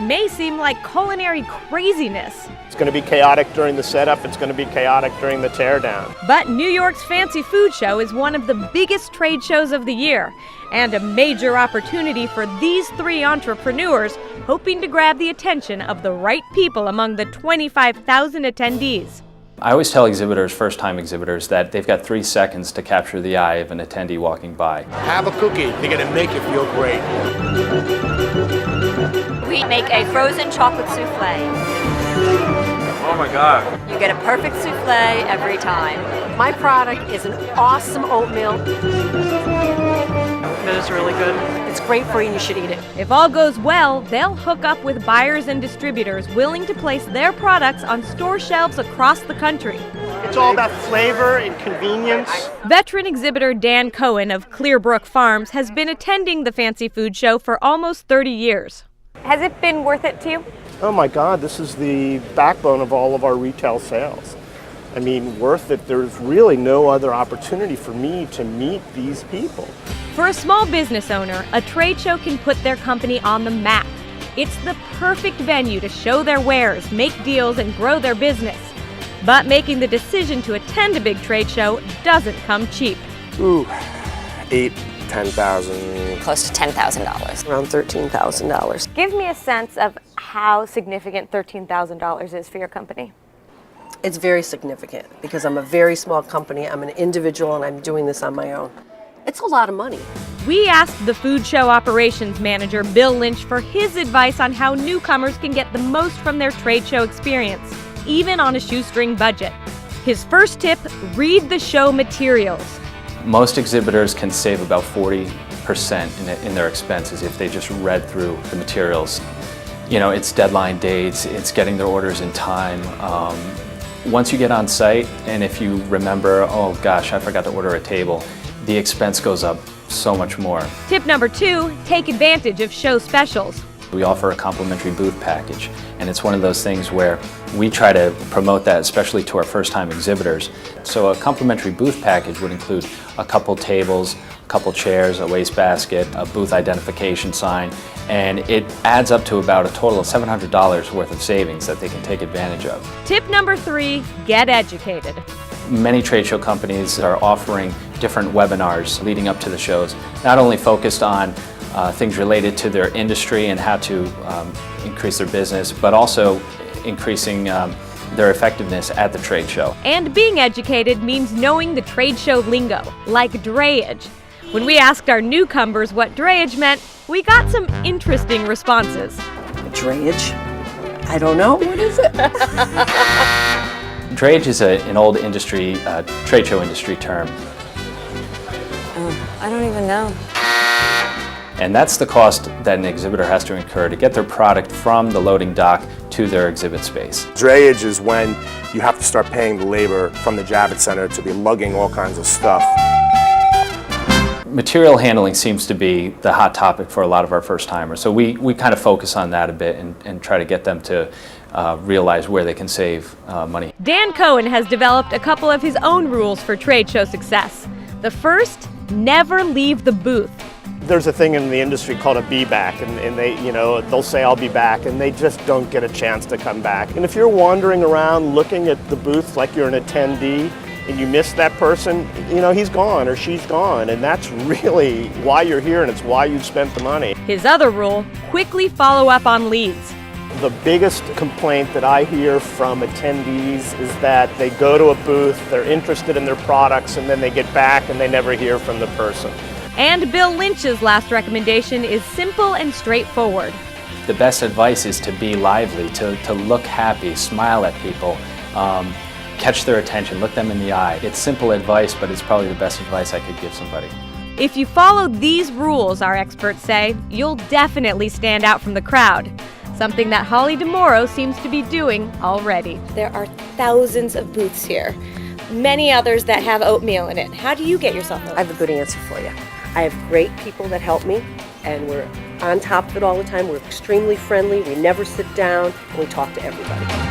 may seem like culinary craziness. It's going to be chaotic during the setup, it's going to be chaotic during the teardown. But New York's Fancy Food Show is one of the biggest trade shows of the year, and a major opportunity for these three entrepreneurs hoping to grab the attention of the right people among the 25,000 attendees. I always tell exhibitors, first-time exhibitors, that they've got 3 seconds to capture the eye of an attendee walking by. Have a cookie. They're going to make you feel great. We make a frozen chocolate souffle. Oh my God. You get a perfect souffle every time. My product is an awesome oatmeal. It is really good. It's great for you and you should eat it. If all goes well, they'll hook up with buyers and distributors willing to place their products on store shelves across the country. It's all about flavor and convenience. Veteran exhibitor Dan Cohen of Clearbrook Farms has been attending the Fancy Food Show for almost 30 years. Has it been worth it to you? Oh my God, this is the backbone of all of our retail sales. I mean, worth it. There's really no other opportunity for me to meet these people. For a small business owner, a trade show can put their company on the map. It's the perfect venue to show their wares, make deals, and grow their business. But making the decision to attend a big trade show doesn't come cheap. Ooh, $10,000. Close to $10,000. Around $13,000. Give me a sense of how significant $13,000 is for your company. It's very significant because I'm a very small company. I'm an individual and I'm doing this on my own. It's a lot of money. We asked the food show operations manager, Bill Lynch, for his advice on how newcomers can get the most from their trade show experience, even on a shoestring budget. His first tip, read the show materials. Most exhibitors can save about 40% in their expenses if they just read through the materials. You know, it's deadline dates, it's getting their orders in time. Once you get on site, and if you remember, oh gosh, I forgot to order a table, the expense goes up so much more. Tip number 2, take advantage of show specials. We offer a complimentary booth package, and it's one of those things where we try to promote that, especially to our first-time exhibitors. So a complimentary booth package would include a couple tables, a couple chairs, a wastebasket, a booth identification sign, and it adds up to about a total of $700 worth of savings that they can take advantage of. Tip number 3, get educated. Many trade show companies are offering different webinars leading up to the shows, not only focused on things related to their industry and how to increase their business, but also increasing their effectiveness at the trade show. And being educated means knowing the trade show lingo, like drayage. When we asked our newcomers what drayage meant, we got some interesting responses. Drayage? I don't know. What is it? Drayage is an old industry, trade show industry term. I don't even know. And that's the cost that an exhibitor has to incur to get their product from the loading dock to their exhibit space. Drayage is when you have to start paying the labor from the Javits Center to be lugging all kinds of stuff. Material handling seems to be the hot topic for a lot of our first-timers, so we kind of focus on that a bit and try to get them to realize where they can save money. Dan Cohen has developed a couple of his own rules for trade show success. The first, never leave the booth. There's a thing in the industry called a be back, and they, you know, they'll say I'll be back, and they just don't get a chance to come back. And if you're wandering around looking at the booth like you're an attendee and you miss that person, you know, he's gone or she's gone, and that's really why you're here and it's why you've spent the money. His other rule, quickly follow up on leads. The biggest complaint that I hear from attendees is that they go to a booth, they're interested in their products, and then they get back and they never hear from the person. And Bill Lynch's last recommendation is simple and straightforward. The best advice is to be lively, to look happy, smile at people, catch their attention, look them in the eye. It's simple advice, but it's probably the best advice I could give somebody. If you follow these rules, our experts say, you'll definitely stand out from the crowd. Something that Holly DeMoro seems to be doing already. There are thousands of booths here, many others that have oatmeal in it. How do you get yourself oatmeal? I have a good answer for you. I have great people that help me, and we're on top of it all the time. We're extremely friendly. We never sit down, and we talk to everybody.